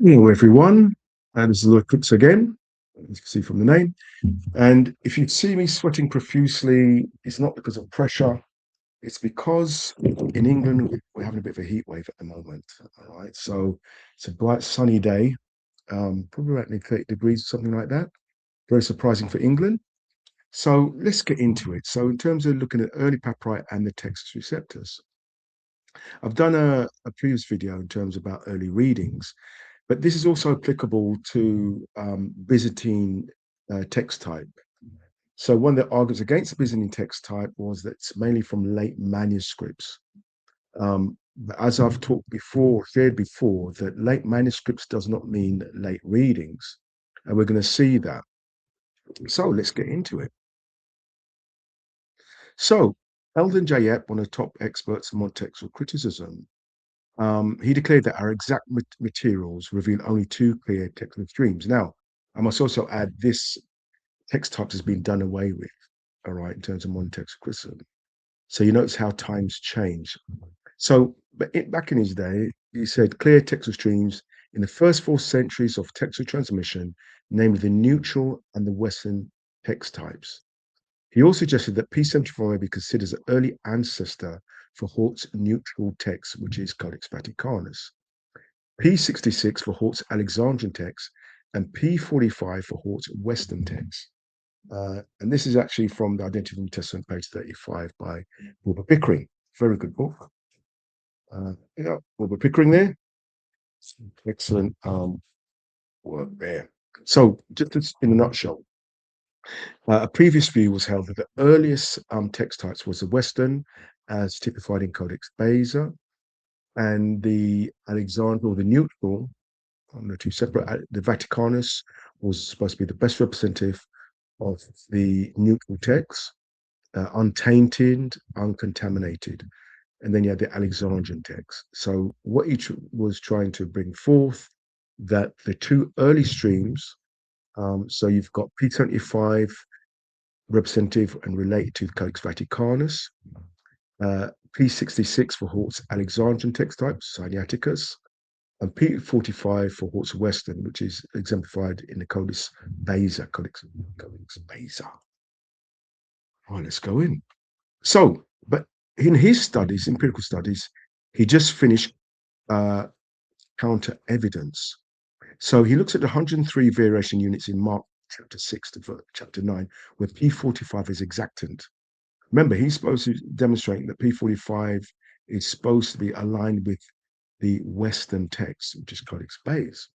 Hello, everyone. And this is Lord Cooks again, as you can see from the name. And if you see me sweating profusely, it's not because of pressure. It's because in England, we're having a bit of a heat wave at the moment. All right. So it's a bright, sunny day, probably around 30 degrees, something like that. Very surprising for England. So let's get into it. So, in terms of looking at early papyri and the Textus Receptus, I've done a previous video in terms about early readings. But this is also applicable to Byzantine text type. So one of the arguments against the Byzantine text type was that it's mainly from late manuscripts. But as I've talked before, shared before, that late manuscripts does not mean late readings. And we're going to see that. So let's get into it. So Eldon J. Epp, one of the top experts in modern textual criticism, he declared that our exact materials reveal only two clear technical streams. Now, I must also add this text types has been done away with, all right, in terms of modern textual criticism. So you notice how times change. So, but back in his day, he said clear textual streams in the first 4 centuries of textual transmission, namely the neutral and the Western text types. He also suggested that P74 may be considered as an early ancestor for Hort's neutral text, which is Codex Vaticanus. P66 for Hort's Alexandrian text, and P45 for Hort's Western text. And this is actually from the Identity of the New Testament, page 35 by Wilbur Pickering. Very good book. Yeah, Wilbur Pickering there. Excellent work there. So, just in a nutshell, a previous view was held that the earliest text types was the Western, as typified in Codex Beza, and the Alexandrian or the neutral, the two separate. The Vaticanus was supposed to be the best representative of the neutral text, untainted, uncontaminated. And then you had the Alexandrian text. So what each was trying to bring forth that the two early streams, so you've got P75 representative and related to the Codex Vaticanus, P66 for Hort's Alexandrian text type, Siniaticus, and P45 for Hort's Western, which is exemplified in the Codex Beza. Codex Beza. All right, let's go in. So, but in his studies, empirical studies, he just finished counter evidence. So he looks at the 103 variation units in Mark chapter 6 to chapter 9, where P45 is exactant. Remember, he's supposed to demonstrate that P45 is supposed to be aligned with the Western text, which is Codex Beza.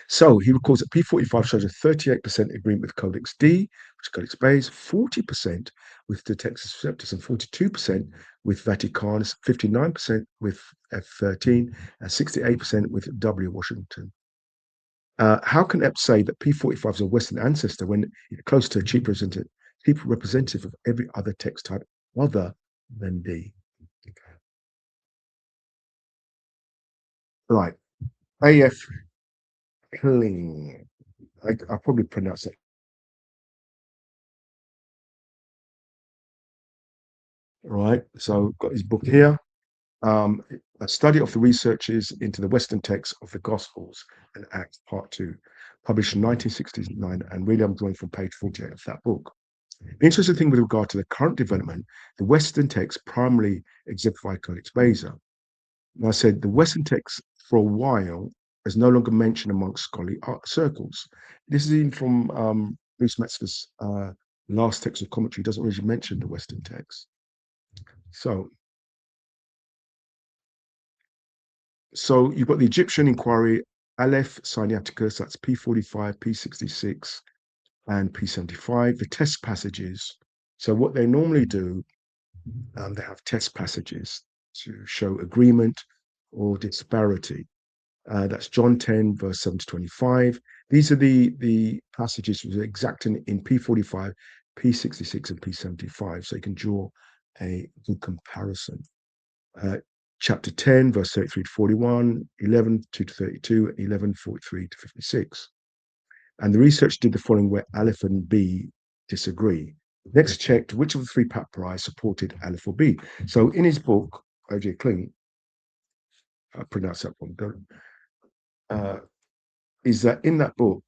So he records that P45 shows a 38% agreement with Codex D, which is Codex Beza, 40% with the Textus Receptus, and 42% with Vaticanus, 59% with F13, and 68% with W. Washington. How can Epp say that P45 is a Western ancestor when it's close to a cheap representative of every other text type other than D? Okay. Right. AF Kling. I probably pronounce it right. So got his book here. A study of the researches into the Western texts of the Gospels and Acts, Part 2, published in 1969, and really I'm drawing from page 48 of that book. The interesting thing with regard to the current development, the Western text primarily exemplify Codex Beza. And I said the Western text for a while is no longer mentioned amongst scholarly circles. This is even from Bruce Metzger's last text of commentary, doesn't really mention the Western text. So you've got the Egyptian inquiry, Aleph Siniaticus, that's P45, P66, and P75. The test passages. So what they normally do, they have test passages to show agreement or disparity. That's John 10, verse 7 to 25. These are the passages exacting in P45, P66, and P75, so you can draw a good comparison. Chapter 10, verse 33 to 41, 11, 2 to 32, 11, 43 to 56. And the research did the following where Aleph and B disagree. Next checked which of the three papyri supported Aleph or B. So in his book, O.J. Kling, I pronounced that wrong, is that in that book,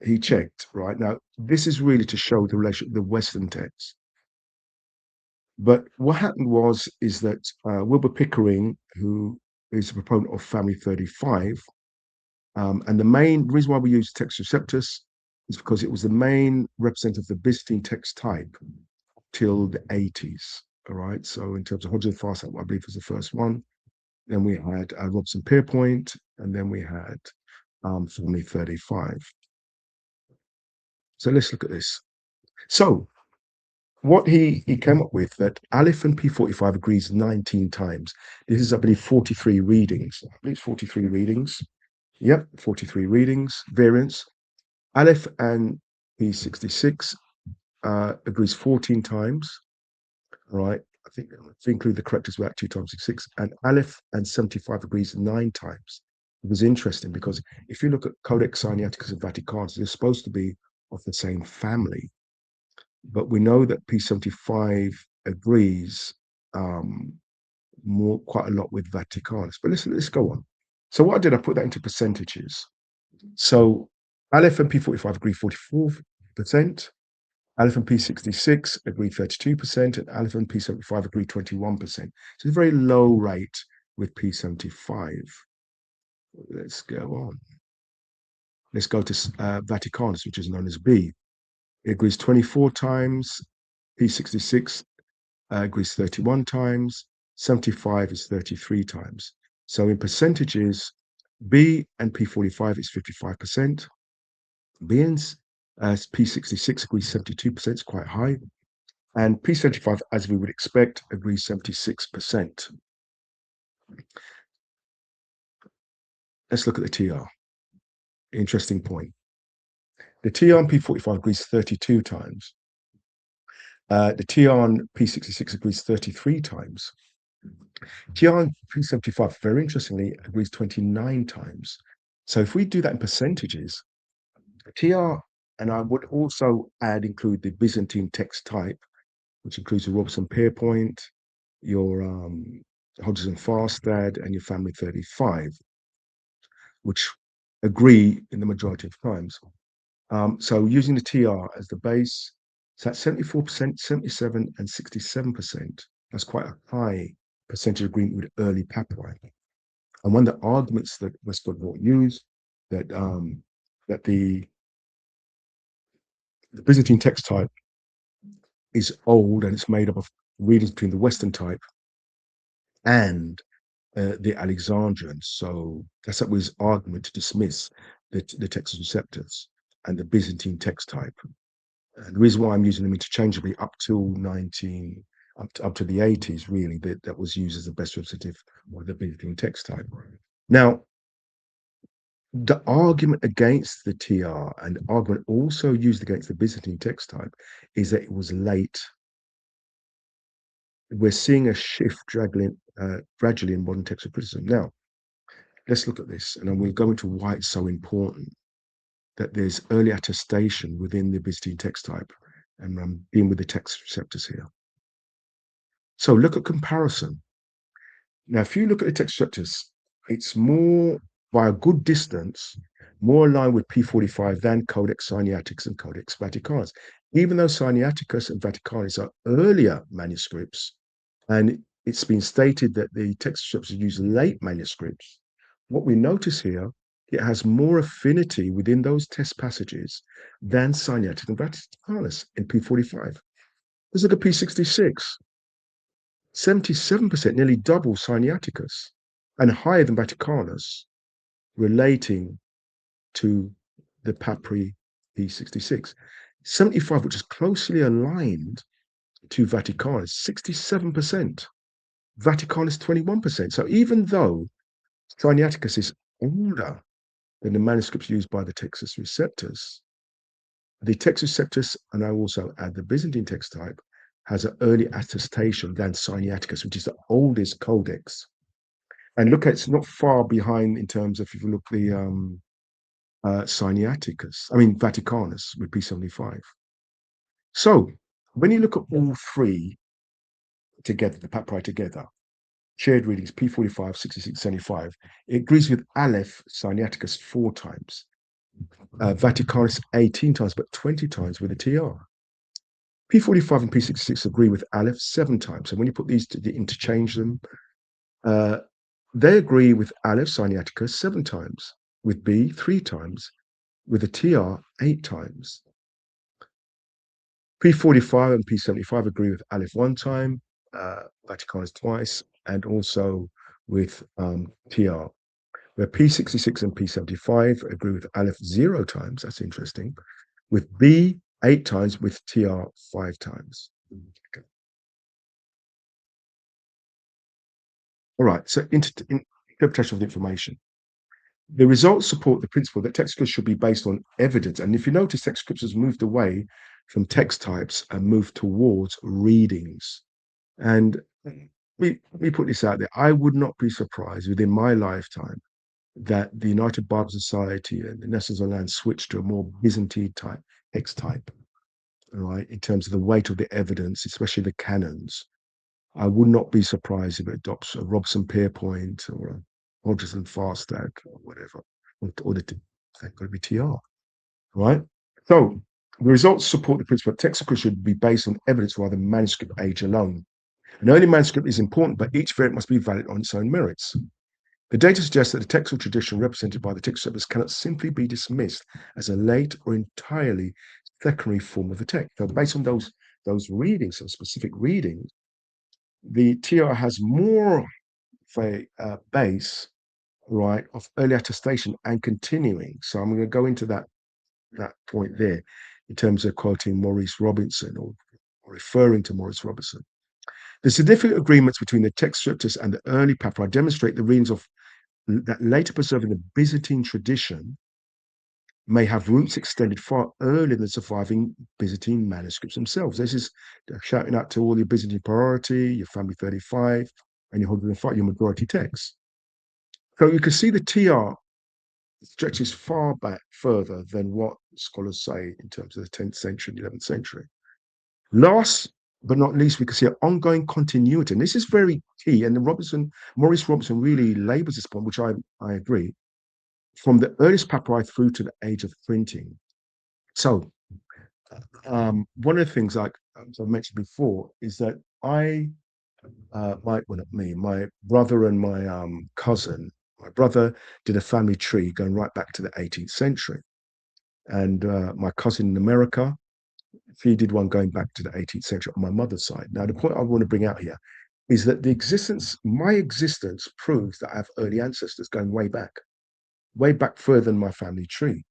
he checked, right? Now, this is really to show the relation, the Western text. But what happened is that Wilbur Pickering, who is a proponent of Family 35, and the main reason why we use Textus Receptus is because it was the main representative of the Byzantine text type till the 80s. All right. So in terms of Hodgson Fast, I believe was the first one. Then we had Robson Pierpoint, and then we had Family 35. So let's look at this. So what he came up with that Aleph and P45 agrees 19 times. This is, I believe, 43 readings. I believe it's 43 readings. Yep, 43 readings, variants. Aleph and P66 agrees 14 times. All right. I think if you include the correctors, about 2 times 6. And Aleph and 75 agrees 9 times. It was interesting because if you look at Codex Siniaticus and Vaticanus, they're supposed to be of the same family. But we know that P75 agrees quite a lot with Vaticanus. But let's go on. So what I did, I put that into percentages. So Aleph and P45 agree 44%. Aleph and P66 agree 32%, and Aleph and P75 agree 21%. So it's a very low rate with P75. Let's go on. Let's go to Vaticanus, which is known as B. It agrees 24 times. P66 agrees 31 times. 75 is 33 times. So in percentages, B and P45 is 55%. B and P66 agrees 72%, it's quite high. And P75, as we would expect, agrees 76%. Let's look at the TR. Interesting point. The TR on P45 agrees 32 times. The TR on P66 agrees 33 times. TR on P75, very interestingly, agrees 29 times. So if we do that in percentages, TR, and I would also include the Byzantine text type, which includes your Robson Pierpoint, your Hodgson Farstad, and your Family 35, which agree in the majority of times. So using the TR as the base, so that's 74%, 77%, and 67%. That's quite a high percentage agreement with early papyri. And one of the arguments that Westport used that that the Byzantine text type is old and it's made up of readings between the Western type and the Alexandrian. So that's up with his argument to dismiss the Textus Receptus and the Byzantine text type. And the reason why I'm using them interchangeably up to the 80s, really, that was used as the best representative of the Byzantine text type. Now, the argument against the TR and the argument also used against the Byzantine text type is that it was late. We're seeing a shift gradually in modern textual criticism. Now, let's look at this, and we'll go into why it's so important that there's early attestation within the Byzantine text type, and I'm dealing with the Textus Receptus here. So look at comparison. Now, if you look at the Textus Receptus, it's more, by a good distance, more aligned with P45 than Codex Siniaticus and Codex Vaticanus. Even though Siniaticus and Vaticanus are earlier manuscripts, and it's been stated that the Textus Receptus use late manuscripts, what we notice here, it has more affinity within those test passages than Siniaticus and Vaticanus in P45. Let's look at P66. 77%, nearly double Siniaticus, and higher than Vaticanus, relating to the Papyri P66. 75, which is closely aligned to Vaticanus, 67%. Vaticanus, 21%. So even though Siniaticus is older than the manuscripts used by the Textus Receptus, the Textus Receptus, and I also add the Byzantine text type, has an early attestation than Siniaticus, which is the oldest codex. And look at, it's not far behind in terms of, if you look the Vaticanus with P75. So when you look at all three together, the papyri together, shared readings, P45, 66, 75. It agrees with Aleph Siniaticus 4 times, Vaticanus 18 times, but 20 times with a TR. P45 and P66 agree with Aleph 7 times. So when you put these to interchange them, they agree with Aleph Siniaticus 7 times, with B 3 times, with a TR 8 times. P45 and P75 agree with Aleph 1 time, Vaticanus twice, and also with TR. Where P66 and P75 agree with Aleph 0 times, that's interesting, with B 8 times, with TR 5 times. Okay. All right, so interpretation of the information. The results support the principle that text scripts should be based on evidence. And if you notice, text scripts has moved away from text types and moved towards readings. And we put this out there. I would not be surprised within my lifetime that the United Bible Society and the Nations Online switched to a more Byzantine type text type, right? In terms of the weight of the evidence, especially the canons. I would not be surprised if it adopts a Robson Pierpoint or a Hodges and Farstad or whatever, or the they've got to be TR, right? So the results support the principle that text should be based on evidence rather than manuscript age alone. An early manuscript is important, but each variant must be valid on its own merits. The data suggests that the textual tradition represented by the text receptors cannot simply be dismissed as a late or entirely secondary form of the text. So based on those readings, those specific readings, the TR has more of a base, right, of early attestation and continuing. So I'm going to go into that point there in terms of quoting Maurice Robinson or referring to Maurice Robinson. The significant agreements between the text scriptures and the early papyri demonstrate the readings of that later preserving the Byzantine tradition may have roots extended far earlier than surviving Byzantine manuscripts themselves. This is shouting out to all your Byzantine priority, your family 35, and your 105, your majority texts. So you can see the TR stretches far back further than what scholars say in terms of the 10th century and 11th century. Last but not least, we can see an ongoing continuity. And this is very key. And Maurice Robinson really labors this point, which I agree, from the earliest papyri through to the age of printing. So one of the things, like I've mentioned before, is that my brother and my cousin, my brother did a family tree going right back to the 18th century. And my cousin in America, he did one going back to the 18th century on my mother's side. Now, the point I want to bring out here is that my existence proves that I have early ancestors going way back further than my family tree,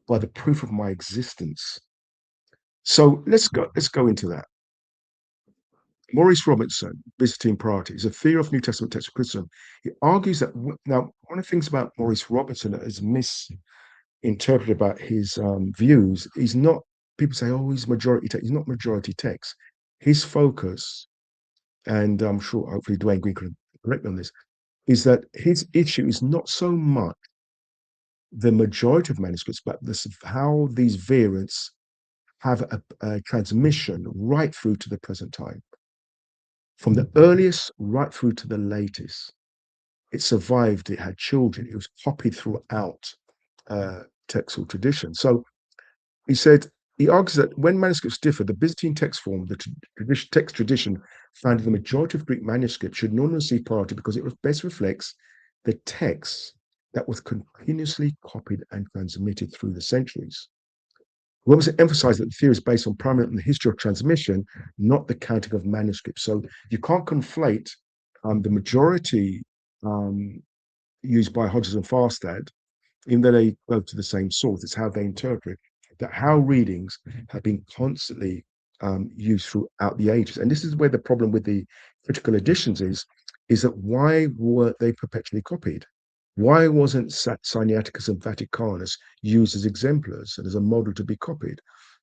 by the proof of my existence. So let's go into that. Maurice Robinson, Byzantine priority, is a theory of New Testament textual criticism. He argues that now one of the things about Maurice Robinson that is misinterpreted about his views is not, people say, oh, he's majority text. He's not majority text. His focus, and I'm sure hopefully Dwayne Green can correct me on this, is that his issue is not so much the majority of manuscripts, but how these variants have a transmission right through to the present time. From the earliest right through to the latest. It survived, it had children, it was copied throughout textual tradition. So he argues that when manuscripts differ, the Byzantine text form, the text tradition found in the majority of Greek manuscripts should normally receive priority because it best reflects the text that was continuously copied and transmitted through the centuries. Robinson emphasized that the theory is based on primarily on the history of transmission, not the counting of manuscripts. So you can't conflate the majority used by Hodges and Farstad, even though they go to the same source. It's how they interpret that, how readings have been constantly used throughout the ages. And this is where the problem with the critical editions is that why were they perpetually copied? Why wasn't Siniaticus and Vaticanus used as exemplars and as a model to be copied?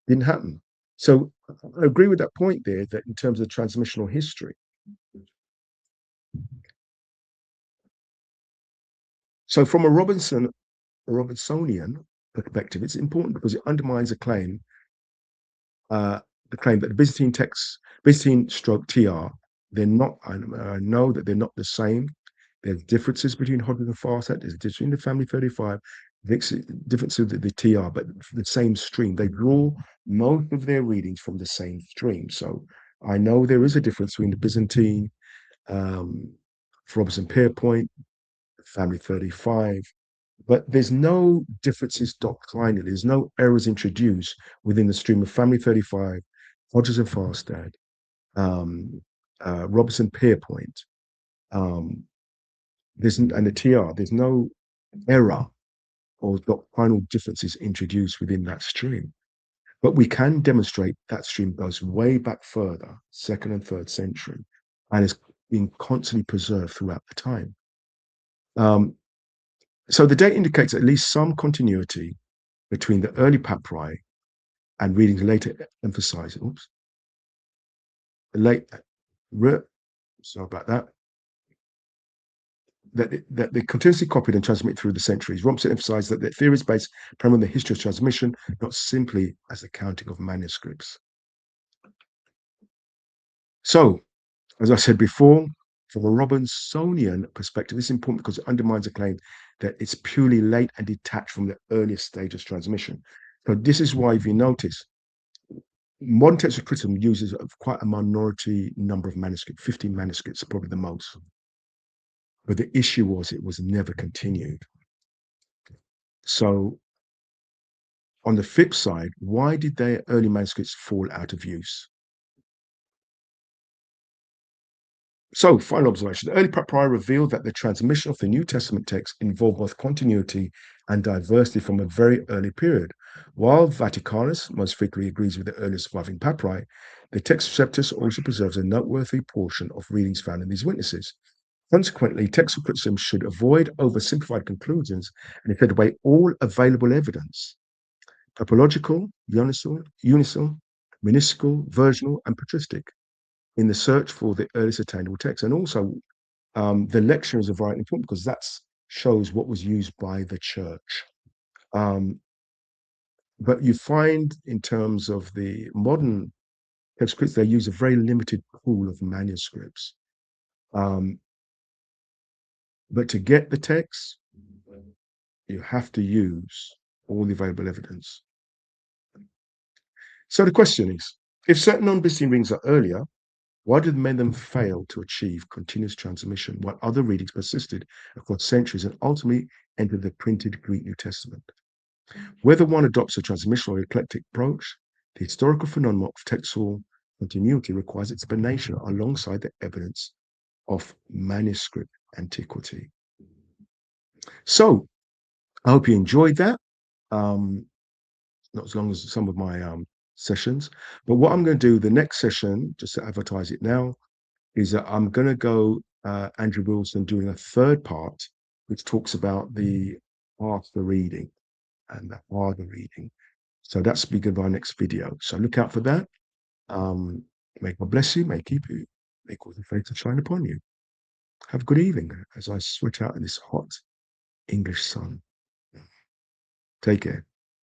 Didn't happen. So I agree with that point there, that in terms of transmissional history. So from a Robinsonian perspective, it's important because it undermines the claim that the Byzantine stroke TR they're not. I know that they're not the same. There's differences between Hodgkin and Farsight. There's difference between the family 35, difference of the TR, but the same stream. They draw most of their readings from the same stream. So I know there is a difference between the Byzantine, um, Robinson Pierpoint, family 35, but there's no differences doctrinally. There's no errors introduced within the stream of family 35, Hodges and Farstad, um, Robinson Pierpoint, um, and the TR. There's no error or doctrinal differences introduced within that stream. But we can demonstrate that stream goes way back further, second and third century, and is being constantly preserved throughout the time. So the date indicates at least some continuity between the early papyri and readings later emphasize, late, sorry about that, that they continuously copied and transmitted through the centuries. Robson emphasized that the theory is based primarily on the history of transmission, not simply as the counting of manuscripts. So, as I said before, from a Robinsonian perspective, this is important because it undermines the claim that it's purely late and detached from the earliest stage of transmission. So this is why, if you notice, modern textual criticism uses quite a minority number of manuscripts, 15 manuscripts, probably the most. But the issue was it was never continued. So on the flip side, why did their early manuscripts fall out of use? So, final observation. The early papyri revealed that the transmission of the New Testament text involved both continuity and diversity from a very early period. While Vaticanus most frequently agrees with the earliest surviving papyri, the text Receptus also preserves a noteworthy portion of readings found in these witnesses. Consequently, textual criticism should avoid oversimplified conclusions and instead weigh all available evidence, topological, unisal, miniscal, versional, and patristic, in the search for the earliest attainable text. And also, the lectionaries are very important because that shows what was used by the church. But you find, in terms of the modern text critics, they use a very limited pool of manuscripts. But to get the text, you have to use all the available evidence. So the question is, if certain non-Byzantine readings are earlier, why did many of them fail to achieve continuous transmission while other readings persisted across centuries and ultimately entered the printed Greek New Testament? Whether one adopts a transmission or eclectic approach, the historical phenomenon of textual continuity requires explanation alongside the evidence of manuscript antiquity. So I hope you enjoyed that. Not as long as some of my sessions, but what I'm going to do the next session, just to advertise it now, is that I'm going to go Andrew Wilson doing a third part, which talks about the after reading and the harder reading. So that's be good by our next video. So look out for that. May God bless you, may keep you, may cause the face to shine upon you. Have a good evening as I switch out in this hot English sun. Take care.